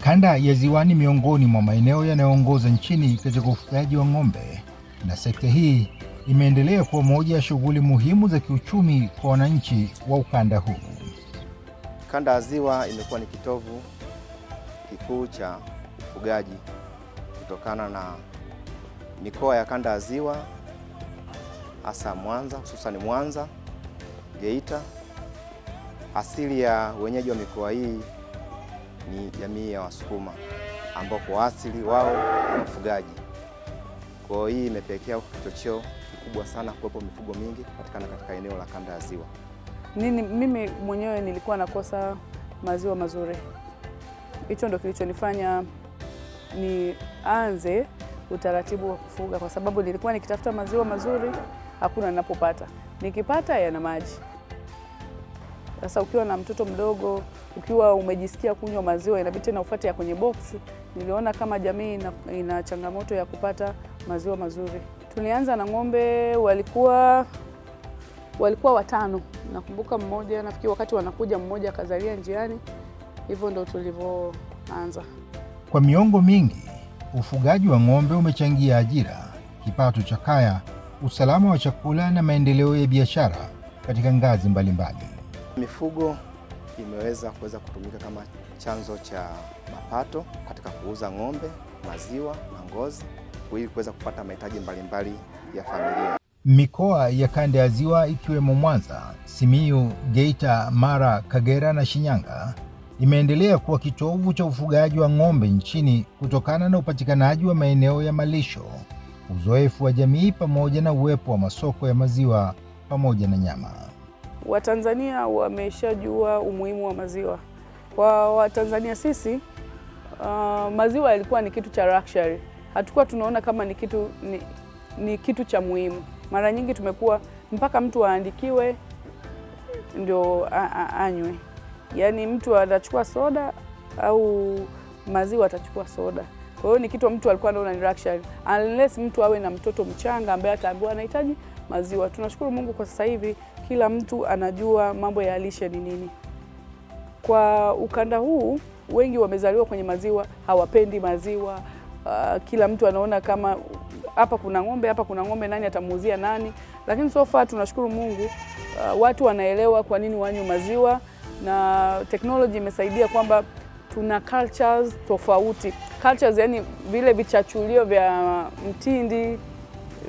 Kanda ya Ziwa ni miongoni mwa maeneo yanayoongoza nchini katika ufugaji wa ng'ombe, na sekta hii imeendelea kuwa moja ya shughuli muhimu za kiuchumi kwa wananchi wa ukanda huu. Kanda ya Ziwa imekuwa ni kitovu kikuu cha ufugaji kutokana na mikoa ya Kanda ya Ziwa, hasa Mwanza, hususan Mwanza, Geita. Asili ya wenyeji wa mikoa hii ni jamii ya Wasukuma ambao kwa asili wao ni wafugaji. Kwa hiyo hii imepelekea kichocheo kikubwa sana kuwepo mifugo mingi kupatikana katika eneo la Kanda ya Ziwa. Mimi mwenyewe nilikuwa nakosa maziwa mazuri. Hicho ndio kilichonifanya nianze utaratibu wa kufuga, kwa sababu nilikuwa nikitafuta maziwa mazuri hakuna ninapopata. Nikipata yana maji. Sasa ukiwa na mtoto mdogo, ukiwa umejisikia kunywa maziwa, inabidi tena ufuate ya kwenye box. Niliona kama jamii ina changamoto ya kupata maziwa mazuri. Tulianza na ng'ombe walikuwa 5. Nakumbuka mmoja, nafikiri wakati wanakuja mmoja akazalia njiani. Hivyo ndio tulivyoanza. Kwa miongo mingi, ufugaji wa ng'ombe umechangia ajira, kipato cha kaya, usalama wa chakula na maendeleo ya biashara katika ngazi mbalimbali. Mifugo imeweza kutumika kama chanzo cha mapato katika kuuza ng'ombe, maziwa na ngozi ili kuweza kupata mahitaji mbalimbali ya familia. Mikoa ya Kanda ya Ziwa ikiwemo Mwanza, Simiyu, Geita, Mara, Kagera na Shinyanga imeendelea kuwa kitovu cha ufugaji wa ng'ombe nchini kutokana na upatikanaji wa maeneo ya malisho, uzoefu wa jamii pamoja na uwepo wa masoko ya maziwa pamoja na nyama. Watanzania wameshajua umuhimu wa maziwa. Kwa Watanzania sisi, maziwa yalikuwa ni kitu cha luxury. Hatukuwa tunaona kama ni kitu cha muhimu. Mara nyingi tumekuwa mpaka mtu aandikiwe ndio anywe. Yaani mtu atachukua soda au maziwa atachukua soda. Kwa hiyo ni kitu mtu alikuwa anaona ni luxury. Unless mtu awe na mtoto mchanga ambaye ataambiwa anahitaji maziwa. Tunashukuru Mungu kwa sasa hivi kila mtu anajua mambo ya lishe ni nini. Kwa ukanda huu wengi wamezaliwa kwenye maziwa, hawapendi maziwa. Kila mtu anaona kama hapa kuna ng'ombe, nani atamuuzia nani? Lakini so far tunashukuru Mungu, watu wanaelewa kwa nini wanywe maziwa, na technology imesaidia kwamba tuna cultures tofauti. Cultures yani vile vichachulio vya mtindi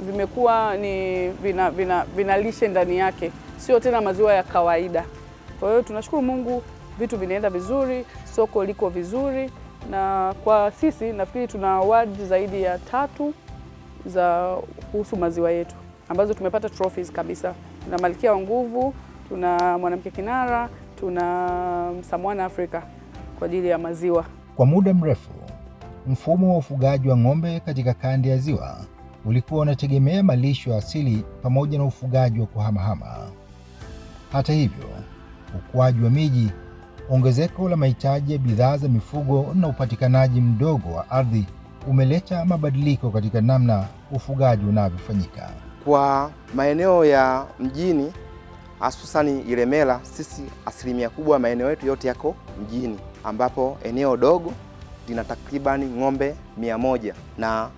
vimekuwa ni vina lishe ndani yake, sio tena maziwa ya kawaida. Kwa hiyo tunashukuru Mungu, vitu vinaenda vizuri, soko liko vizuri, na kwa sisi nafikiri tuna award zaidi ya 3 za kuhusu maziwa yetu ambazo tumepata trophies kabisa. Tuna Malkia wa Nguvu, tuna Mwanamke Kinara, tuna Msamwana Afrika kwa ajili ya maziwa. Kwa muda mrefu, mfumo wa ufugaji wa ng'ombe katika Kanda ya Ziwa ulikuwa unategemea malisho asili pamoja na ufugaji wa kuhamahama. Hata hivyo, ukuaji wa miji, ongezeko la mahitaji ya bidhaa za mifugo na upatikanaji mdogo wa ardhi umeleta mabadiliko katika namna ufugaji unavyofanyika. Kwa maeneo ya mjini, hususani Ilemela, sisi asilimia kubwa maeneo yetu yote yako mjini, ambapo eneo dogo lina takribani ng'ombe 100 na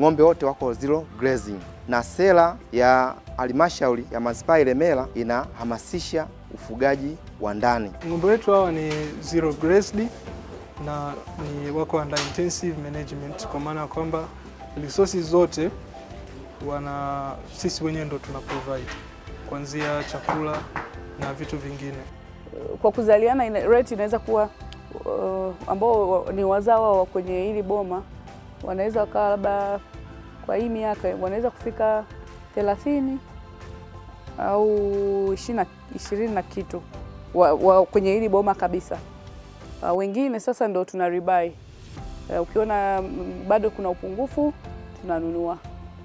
ng'ombe wote wako zero grazing. Na sera ya halmashauri ya manispaa Ilemela inahamasisha ufugaji wa ndani. Ng'ombe wetu hawa ni zero grazed na ni wako under intensive management, kwa maana kwamba resources zote sisi wenyewe ndo tuna provide, kuanzia chakula na vitu vingine. Kwa kuzaliana rate inaweza kuwa ambao ni wazawa wa kwenye hili boma wanaweza wakawa labda kwa hii miaka wanaweza kufika 30 au 20 na kitu kwenye hili boma kabisa. Wengine sasa ndo tuna rebuy. Ukiona bado kuna upungufu tunanunua.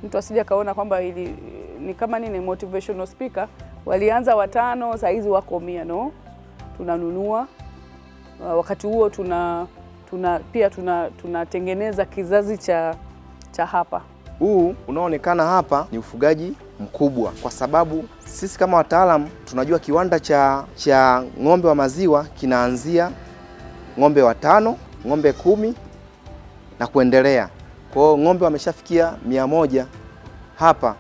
Mtu asije kaona kwamba hili ni kama nini motivational speaker, walianza 5 saa hizi wako 100, no? Tunanunua. Wakati huo tunatengeneza kizazi cha hapa. Huu unaoonekana hapa ni ufugaji mkubwa, kwa sababu sisi kama wataalamu tunajua kiwanda cha ng'ombe wa maziwa kinaanzia ng'ombe 5 ng'ombe 10 na kuendelea. Kwa hiyo ng'ombe wameshafikia 100 hapa.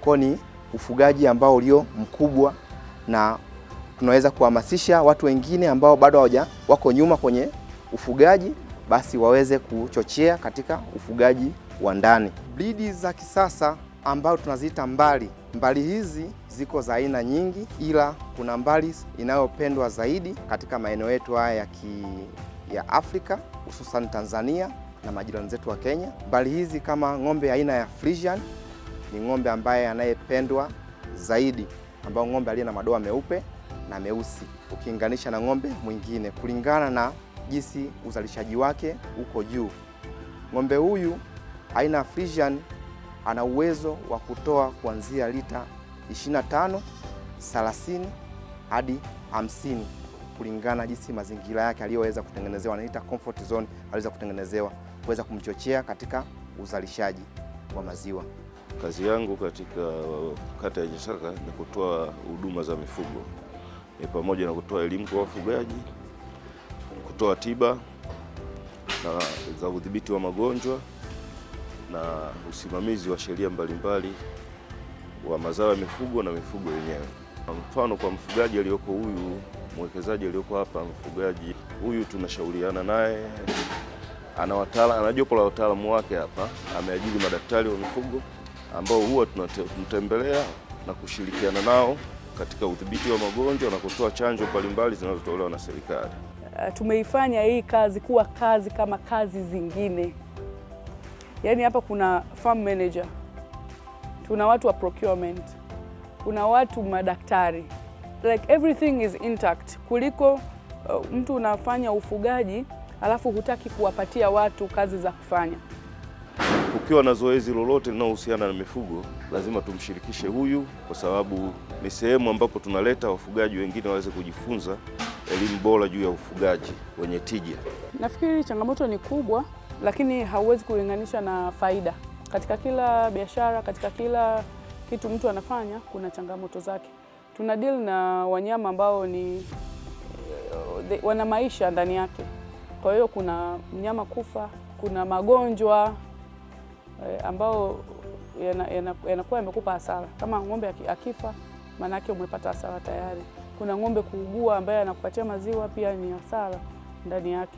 Kwa ni ufugaji ambao ulio mkubwa, na tunaweza kuhamasisha watu wengine ambao bado wako nyuma kwenye ufugaji, basi waweze kuchochea katika ufugaji wa ndani. Bridi za kisasa ambao tunaziita mbali. Mbali hizi ziko za aina nyingi, ila kuna mbali inayopendwa zaidi katika maeneo yetu haya ya Afrika, hususan Tanzania na majirani zetu wa Kenya. Mbali hizi kama ng'ombe aina ya Friesian ni ng'ombe ambaye anayependwa zaidi, ambao ng'ombe aliye na madoa meupe na meusi ukilinganisha na ng'ombe mwingine kulingana na jinsi uzalishaji wake uko juu. Ng'ombe huyu aina ya Friesian ana uwezo wa kutoa kuanzia lita 25, 30 hadi 50 kulingana jinsi mazingira yake aliyoweza kutengenezewa, anaita comfort zone, aliweza kutengenezewa kuweza kumchochea katika uzalishaji wa maziwa. Kazi yangu katika kata ya Nyasaka ni kutoa huduma za mifugo. Ni pamoja na kutoa elimu kwa wafugaji, kutoa tiba na za udhibiti wa magonjwa na usimamizi wa sheria mbalimbali wa mazao ya mifugo na mifugo yenyewe. Mfano, kwa mfugaji aliyoko huyu, mwekezaji aliyoko hapa, mfugaji huyu tunashauriana naye, ana jopo la wataalamu wake hapa, ameajiri madaktari wa mifugo ambao huwa tunatembelea na kushirikiana nao katika udhibiti wa magonjwa na kutoa chanjo mbalimbali zinazotolewa na serikali. Tumeifanya hii kazi kuwa kazi kama kazi zingine. Yaani hapa kuna farm manager, tuna watu wa procurement, kuna watu madaktari, like everything is intact, kuliko mtu unafanya ufugaji alafu hutaki kuwapatia watu kazi za kufanya. Ukiwa na zoezi lolote linalohusiana na mifugo, lazima tumshirikishe huyu, kwa sababu ni sehemu ambapo tunaleta wafugaji wengine waweze kujifunza elimu bora juu ya ufugaji wenye tija. Nafikiri changamoto ni kubwa, lakini hauwezi kulinganisha na faida. Katika kila biashara, katika kila kitu mtu anafanya, kuna changamoto zake. Tuna deal na wanyama ambao wana maisha ndani yake. Kwa hiyo kuna mnyama kufa, kuna magonjwa ambao yanakuwa yamekupa hasara. Kama ng'ombe akifa, maana yake umepata hasara tayari. Kuna ng'ombe kuugua ambaye anakupatia maziwa, pia ni hasara ndani yake.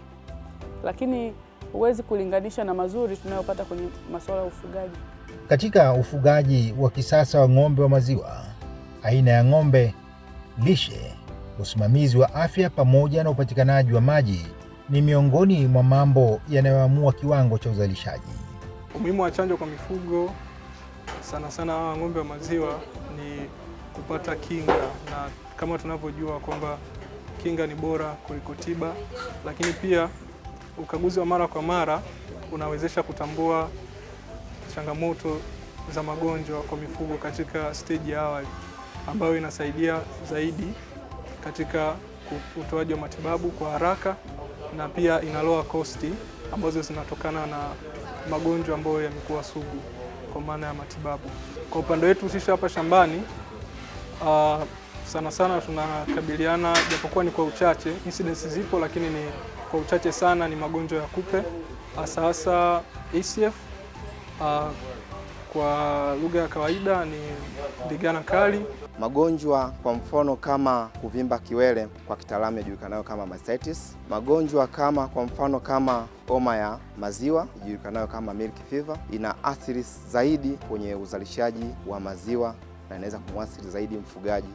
Lakini huwezi kulinganisha na mazuri tunayopata kwenye masuala ya ufugaji. Katika ufugaji wa kisasa wa ng'ombe wa maziwa, aina ya ng'ombe, lishe, usimamizi wa afya pamoja na upatikanaji wa maji ni miongoni mwa mambo yanayoamua kiwango cha uzalishaji. Umuhimu wa chanjo kwa mifugo, sana sana hawa ng'ombe wa maziwa, ni kupata kinga, na kama tunavyojua kwamba kinga ni bora kuliko tiba, lakini pia ukaguzi wa mara kwa mara unawezesha kutambua changamoto za magonjwa kwa mifugo katika stage ya awali, ambayo inasaidia zaidi katika utoaji wa matibabu kwa haraka, na pia inaloa kosti ambazo zinatokana na magonjwa ambayo yamekuwa sugu kwa maana ya matibabu. Kwa upande wetu sisi hapa shambani, sana sana tunakabiliana, japokuwa ni kwa uchache, incidence zipo, lakini ni kwa uchache sana, ni magonjwa ya kupe, hasa ACF. Kwa lugha ya kawaida ni ndigana kali. Magonjwa kwa mfano kama kuvimba kiwele, kwa kitaalamu yajulikanayo kama mastitis. Magonjwa kama kwa mfano kama homa ya maziwa yajulikanayo kama milk fever, ina athiri zaidi kwenye uzalishaji wa maziwa na inaweza kumwathiri zaidi mfugaji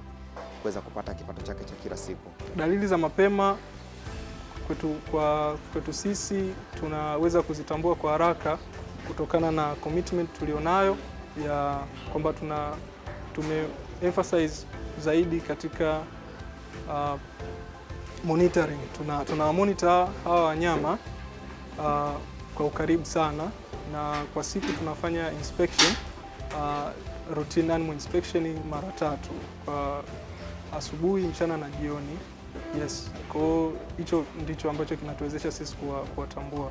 kuweza kupata kipato chake cha kila siku. Dalili za mapema kwetu sisi tunaweza kuzitambua kwa haraka kutokana na commitment tulionayo ya kwamba tume-emphasize zaidi katika monitoring. Tuna monitor hawa wanyama kwa ukaribu sana, na kwa siku tunafanya inspection, routine animal inspection mara 3 kwa asubuhi, mchana na jioni. Yes, kwa hicho ndicho ambacho kinatuwezesha sisi kuwatambua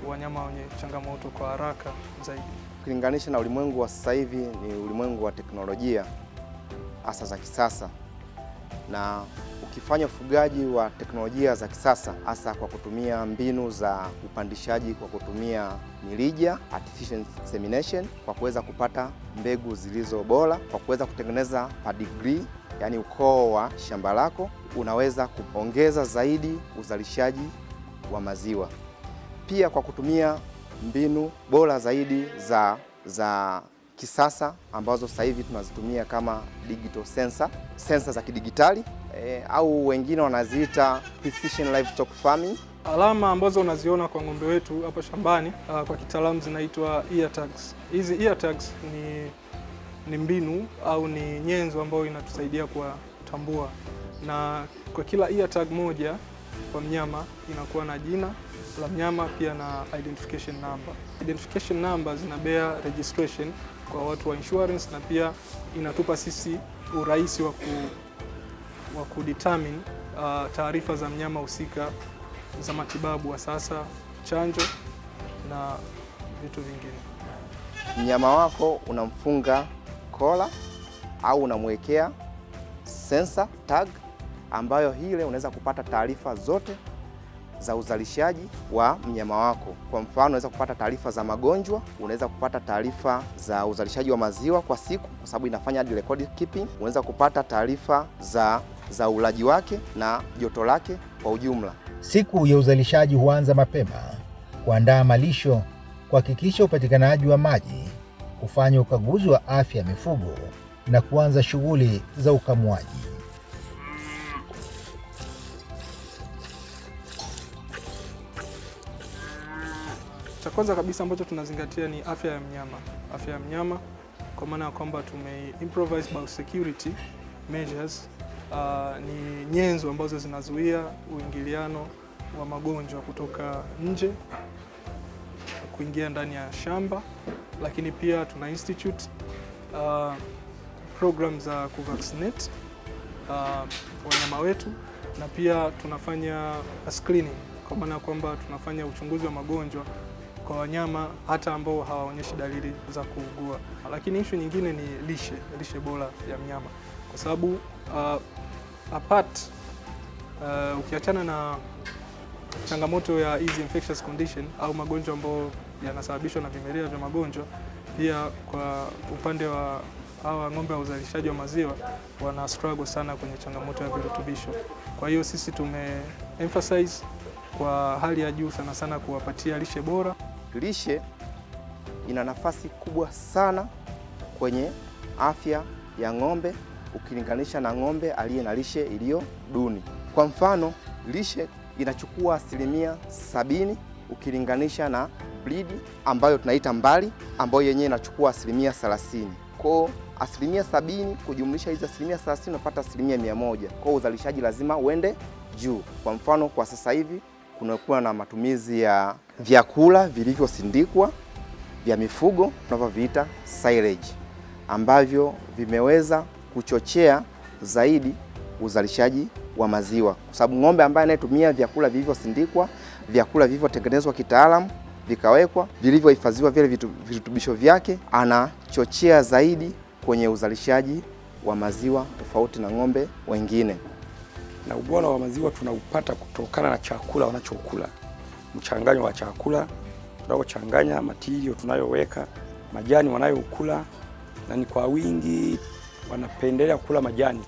wanyama wenye changamoto kwa haraka zaidi. Ukilinganisha na ulimwengu wa sasa hivi, ni ulimwengu wa teknolojia hasa za kisasa, na tukifanya ufugaji wa teknolojia za kisasa, hasa kwa kutumia mbinu za upandishaji kwa kutumia mirija, artificial insemination, kwa kuweza kupata mbegu zilizo bora, kwa kuweza kutengeneza pedigree, yani ukoo wa shamba lako, unaweza kuongeza zaidi uzalishaji wa maziwa. Pia kwa kutumia mbinu bora zaidi za kisasa ambazo sasa hivi tunazitumia kama digital sensor za kidigitali, au wengine wanaziita precision livestock farming. Alama ambazo unaziona kwa ng'ombe wetu hapa shambani kwa kitaalamu zinaitwa ear tags. Hizi ear tags ni mbinu au ni nyenzo ambayo inatusaidia kuwatambua, na kwa kila ear tag moja kwa mnyama inakuwa na jina la mnyama pia na identification number. Identification number zinabea registration kwa watu wa insurance, na pia inatupa sisi urahisi wa kudetermine taarifa za mnyama husika za matibabu wa sasa, chanjo na vitu vingine. Mnyama wako unamfunga kola au unamwekea sensor tag ambayo hile unaweza kupata taarifa zote za uzalishaji wa mnyama wako. Kwa mfano, unaweza kupata taarifa za magonjwa, unaweza kupata taarifa za uzalishaji wa maziwa kwa siku kwa sababu inafanya hadi record keeping, unaweza kupata taarifa za ulaji wake na joto lake kwa ujumla. Siku ya uzalishaji huanza mapema, kuandaa malisho, kuhakikisha upatikanaji wa maji, kufanya ukaguzi wa afya ya mifugo na kuanza shughuli za ukamuaji. Cha kwanza kabisa ambacho tunazingatia ni afya ya mnyama. Afya ya mnyama kwa maana ya kwamba improvise biosecurity measures, ni nyenzo ambazo zinazuia uingiliano wa magonjwa kutoka nje kuingia ndani ya shamba, lakini pia tuna institute program za kuvaccinate wanyama wetu, na pia tunafanya screening kwa maana kwamba tunafanya uchunguzi wa magonjwa kwa wanyama hata ambao hawaonyeshi dalili za kuugua. Lakini issue nyingine ni lishe bora ya mnyama, kwa sababu ukiachana na changamoto ya hizi infectious condition au magonjwa ambayo yanasababishwa na vimelea vya magonjwa, pia kwa upande wa hawa ng'ombe wa uzalishaji wa maziwa wana struggle sana kwenye changamoto ya virutubisho. Kwa hiyo sisi emphasize kwa hali ya juu sana kuwapatia lishe bora. Lishe ina nafasi kubwa sana kwenye afya ya ng'ombe ukilinganisha na ng'ombe aliye na lishe iliyo duni. Kwa mfano, lishe inachukua 70% ukilinganisha na breed ambayo tunaita mbali ambayo yenyewe inachukua 30%. Kwa 70% kujumlisha hizo 30% unapata 100%. Kwa uzalishaji lazima uende juu. Kwa mfano, kwa sasa hivi kunakuwa na matumizi ya vyakula vilivyosindikwa vya mifugo tunavyoviita silage, ambavyo vimeweza kuchochea zaidi uzalishaji wa maziwa, kwa sababu ng'ombe ambaye anayetumia vyakula vilivyosindikwa, vyakula vilivyotengenezwa kitaalamu, vikawekwa, vilivyohifadhiwa vile virutubisho vyake, anachochea zaidi kwenye uzalishaji wa maziwa tofauti na ng'ombe wengine. Na ubora wa maziwa tunaupata kutokana na chakula wanachokula, mchanganyo wa chakula tunaochanganya, matirio tunayoweka, majani wanayokula, na ni kwa wingi wanapendelea kula majani.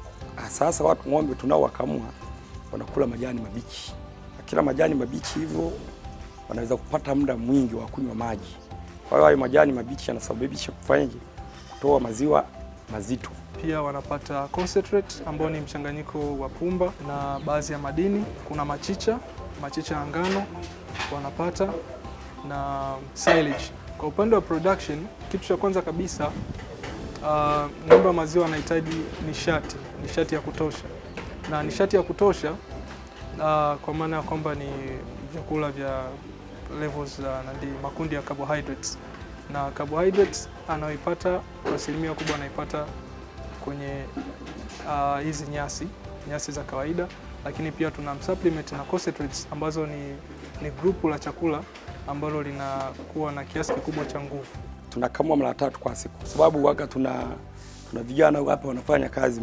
Sasa watu ng'ombe tunaowakamua wanakula majani mabichi, kila majani mabichi hivyo wanaweza kupata muda mwingi wa kunywa maji. Kwa hiyo hayo majani mabichi yanasababisha kutoa maziwa mazito. Pia wanapata concentrate ambao ni mchanganyiko wa pumba na baadhi ya madini. Kuna machicha ya ngano wanapata na silage. Kwa upande wa production, kitu cha kwanza kabisa ng'ombe wa maziwa wanahitaji nishati ya kutosha, na nishati ya kutosha kwa maana ya kwamba ni vyakula vya levels makundi ya carbohydrates, na carbohydrates anaoipata kwa asilimia kubwa anaipata kwenye hizi nyasi za kawaida, lakini pia tuna supplement na concentrates ambazo ni grupu la chakula ambalo linakuwa na kiasi kikubwa cha nguvu. Tunakamua mara 3 kwa siku, sababu waga tuna vijana hapa wanafanya kazi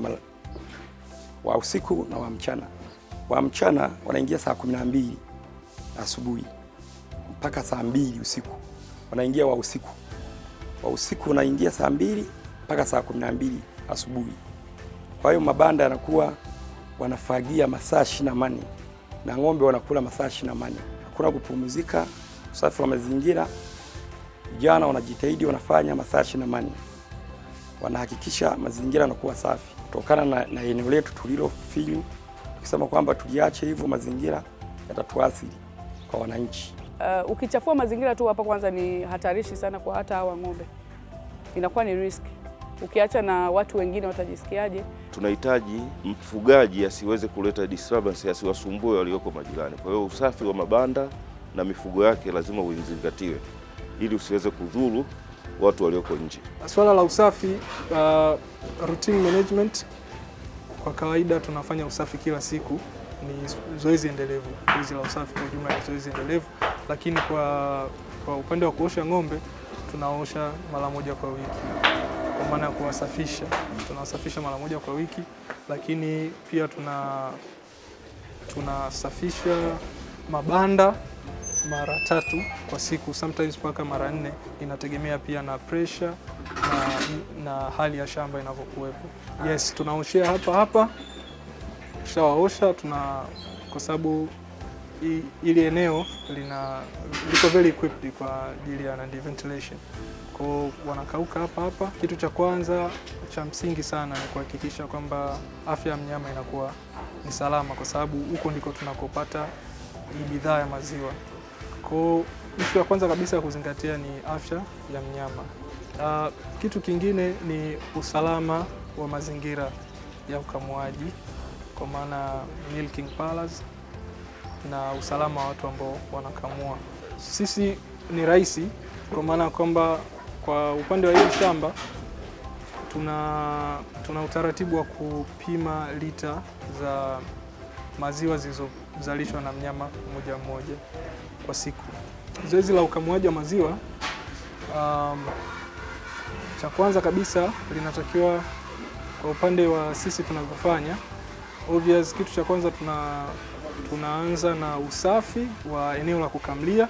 wa usiku na wa mchana. wa mchana wanaingia saa 12 asubuhi mpaka saa 2 usiku. Wanaingia wa usiku. Wa usiku wanaingia saa 2 mpaka saa 12 asubuhi. Kwa hiyo mabanda yanakuwa wanafagia masaa 24 na ng'ombe wanakula masaa 24. Hakuna kupumzika, usafi wa mazingira. Vijana wanajitahidi wanafanya masaa 24. Wanahakikisha mazingira yanakuwa safi. Kutokana na eneo letu tulilofinyu, tukisema kwamba tuliache hivyo mazingira yatatuathiri kwa wananchi. Ukichafua mazingira tu hapa kwanza ni hatarishi sana kwa hata hawa ng'ombe. Inakuwa ni risk. Ukiacha na watu wengine watajisikiaje? Tunahitaji mfugaji asiweze kuleta disturbance, asiwasumbue walioko majirani. Kwa hiyo usafi wa mabanda na mifugo yake lazima uzingatiwe ili usiweze kudhuru watu walioko nje. Swala la usafi, routine management, kwa kawaida tunafanya usafi kila siku, ni zoezi endelevu. Zoezi la usafi kwa ujumla ni zoezi endelevu, lakini kwa upande wa kuosha ng'ombe tunaosha mara moja kwa wiki. Kwa maana ya kuwasafisha, tunawasafisha mara moja kwa wiki, lakini pia tunasafisha mabanda mara 3 kwa siku, sometimes mpaka mara 4, inategemea pia na pressure na hali ya shamba inavyokuwepo. Yes, tunaoshea hapa. Kishawaosha kwa sababu ili eneo liko very equipped kwa ajili ya ventilation. Kwa wanakauka hapa. Kitu cha kwanza cha msingi sana ni kuhakikisha kwamba afya ya mnyama inakuwa ni salama, kwa sababu huko ndiko tunakopata hii bidhaa ya maziwa. Kwa ishu ya kwanza kabisa ya kuzingatia ni afya ya mnyama. Kitu kingine ni usalama wa mazingira ya ukamuaji, kwa maana milking parlors, na usalama wa watu ambao wanakamua. Sisi ni rahisi, kwa maana kwamba kwa upande wa hili shamba tuna utaratibu wa kupima lita za maziwa zilizozalishwa na mnyama mmoja kwa siku. Zoezi la ukamuaji wa maziwa, cha kwanza kabisa linatakiwa, kwa upande wa sisi tunavyofanya, obvious, kitu cha kwanza tunaanza na usafi wa eneo la kukamlia,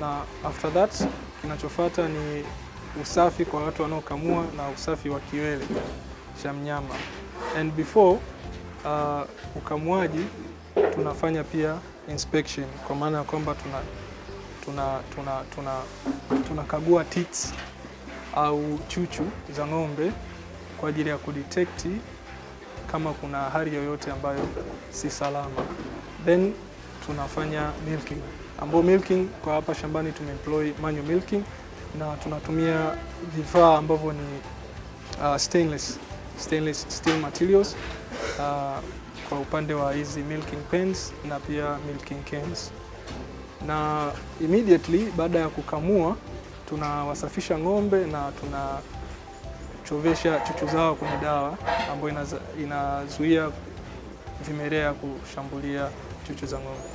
na after that kinachofuata ni usafi kwa watu wanaokamua na usafi wa kiwele cha mnyama. And before ukamuaji tunafanya pia inspection, kwa maana ya kwamba tunakagua tits au chuchu za ng'ombe kwa ajili ya kudetect kama kuna hali yoyote ambayo si salama. Then tunafanya milking, ambapo milking kwa hapa shambani tumeemploy manual milking, na tunatumia vifaa ambavyo ni stainless steel materials kwa upande wa hizi milking pens na pia milking cans. Na immediately baada ya kukamua tunawasafisha ng'ombe na tunachovesha chuchu zao kwenye dawa ambayo inazuia vimelea kushambulia chuchu za ng'ombe.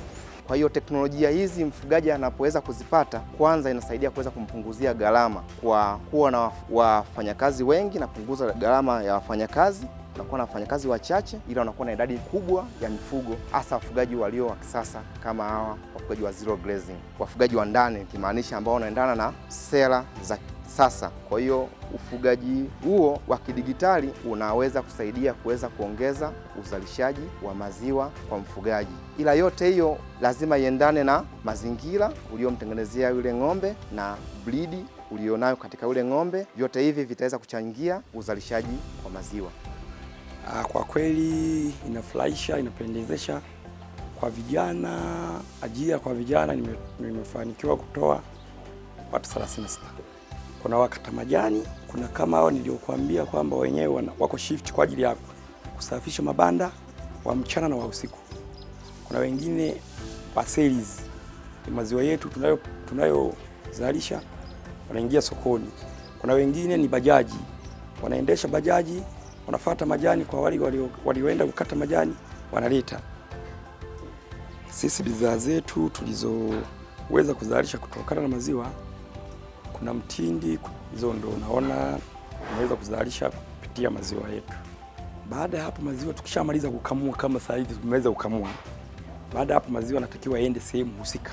Kwa hiyo teknolojia hizi mfugaji anapoweza kuzipata, kwanza inasaidia kuweza kumpunguzia gharama kwa kuwa na wafanyakazi wengi, na kupunguza gharama ya wafanyakazi, unakuwa na wafanyakazi wachache ila unakuwa na idadi kubwa ya mifugo, hasa wafugaji walio wa kisasa kama hawa wafugaji wa zero grazing, wafugaji wa ndani, kimaanisha ambao wanaendana na sera za sasa. Kwa hiyo ufugaji huo wa kidigitali unaweza kusaidia kuweza kuongeza uzalishaji wa maziwa kwa mfugaji, ila yote hiyo lazima iendane na mazingira uliomtengenezea yule ng'ombe na breed ulionayo katika yule ng'ombe. Vyote hivi vitaweza kuchangia uzalishaji wa maziwa. Kwa kweli inafurahisha, inapendezesha kwa vijana, ajira kwa vijana. Nimefanikiwa kutoa watu 36. Kuna wakata majani, kuna kama hao niliokuambia kwamba wenyewe wako shift kwa ajili ya kusafisha mabanda wa mchana na wa usiku. Kuna wengine parcels, maziwa yetu tunayozalisha wanaingia sokoni. Kuna wengine ni bajaji, wanaendesha bajaji, wanafuata majani kwa wale walioenda kukata majani, wanaleta. Sisi bidhaa zetu tulizoweza kuzalisha kutokana na maziwa, kuna mtindi, hizo ndo unaona unaweza kuzalisha kupitia maziwa yetu. Baada ya hapo maziwa tukishamaliza kukamua, kama saa hizi tumeweza kukamua, baada ya hapo maziwa yanatakiwa yaende sehemu husika.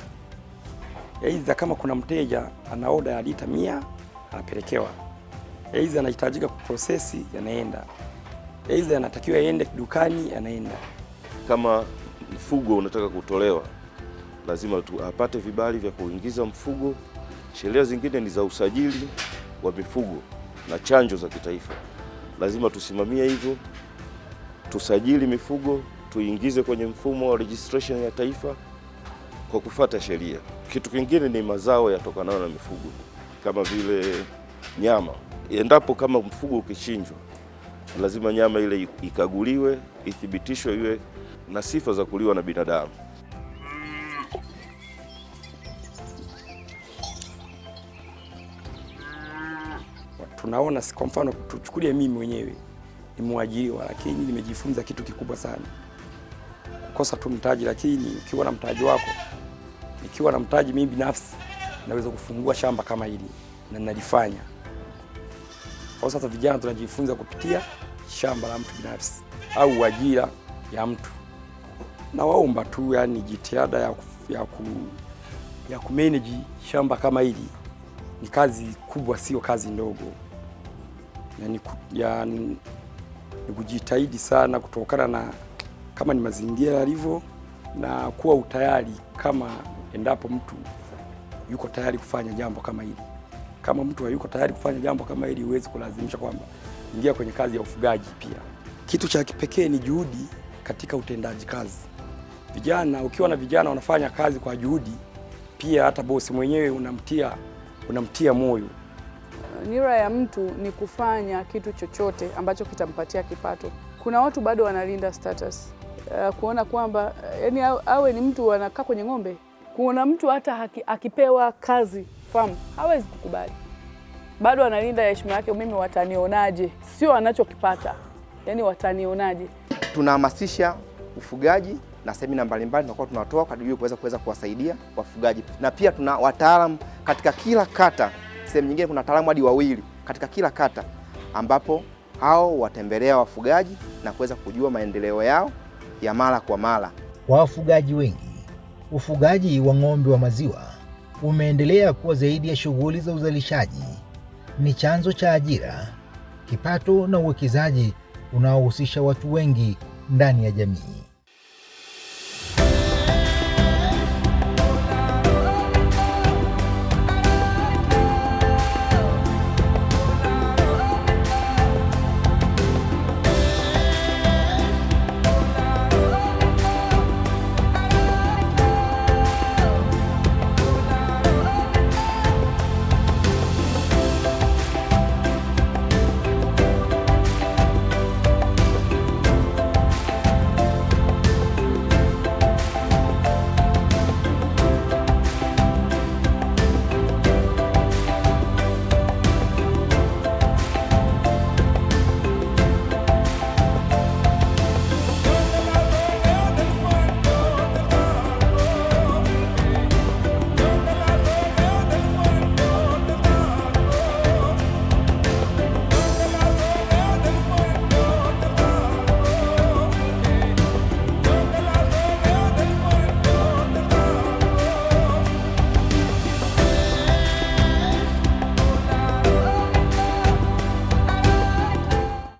Aidha kama kuna mteja ana oda ya lita 100 anapelekewa, aidha anahitajika kuprosesi yanaenda, aidha yanatakiwa yaende dukani yanaenda. Kama mfugo unataka kutolewa, lazima apate vibali vya kuingiza mfugo. Sheria zingine ni za usajili wa mifugo na chanjo za kitaifa, lazima tusimamie hivyo, tusajili mifugo, tuingize kwenye mfumo wa registration ya taifa kwa kufuata sheria. Kitu kingine ni mazao yatokanayo na mifugo kama vile nyama. Endapo kama mfugo ukichinjwa, lazima nyama ile ikaguliwe, ithibitishwe iwe na sifa za kuliwa na binadamu. Tunaona kwa mfano, tuchukulie mimi mwenyewe ni mwajiriwa, lakini nimejifunza kitu kikubwa sana. Kukosa tu mtaji, lakini ukiwa na mtaji wako, nikiwa na mtaji mimi binafsi naweza kufungua shamba kama hili na nalifanya. Kwa sasa vijana tunajifunza kupitia shamba la mtu binafsi au ajira ya mtu. Na waomba tu yani jitihada ya kumanage shamba kama hili ni kazi kubwa, sio kazi ndogo. Ni kujitahidi sana kutokana na kama ni mazingira yalivyo, na kuwa utayari kama endapo mtu yuko tayari kufanya jambo kama hili. Kama mtu hayuko tayari kufanya jambo kama hili, huwezi kulazimisha kwamba ingia kwenye kazi ya ufugaji. Pia kitu cha kipekee ni juhudi katika utendaji kazi. Vijana, ukiwa na vijana wanafanya kazi kwa juhudi, pia hata bosi mwenyewe unamtia moyo. Nira ya mtu ni kufanya kitu chochote ambacho kitampatia kipato. Kuna watu bado wanalinda status, kuona kwamba yani awe ni mtu anakaa kwenye ng'ombe. Kuna mtu hata akipewa kazi farm hawezi kukubali, bado analinda heshima yake. Mimi watanionaje? Sio anachokipata, yani watanionaje. Tunahamasisha ufugaji na semina mbalimbali tunakuwa tunatoa kwa ajili kuweza kuwasaidia wafugaji, na pia tuna wataalamu katika kila kata. Sehemu nyingine kuna wataalamu hadi 2 katika kila kata, ambapo hao watembelea wafugaji na kuweza kujua maendeleo yao ya mara kwa mara. Kwa wafugaji wengi, ufugaji wa ng'ombe wa maziwa umeendelea kuwa zaidi ya shughuli za uzalishaji. Ni chanzo cha ajira, kipato na uwekezaji unaohusisha watu wengi ndani ya jamii.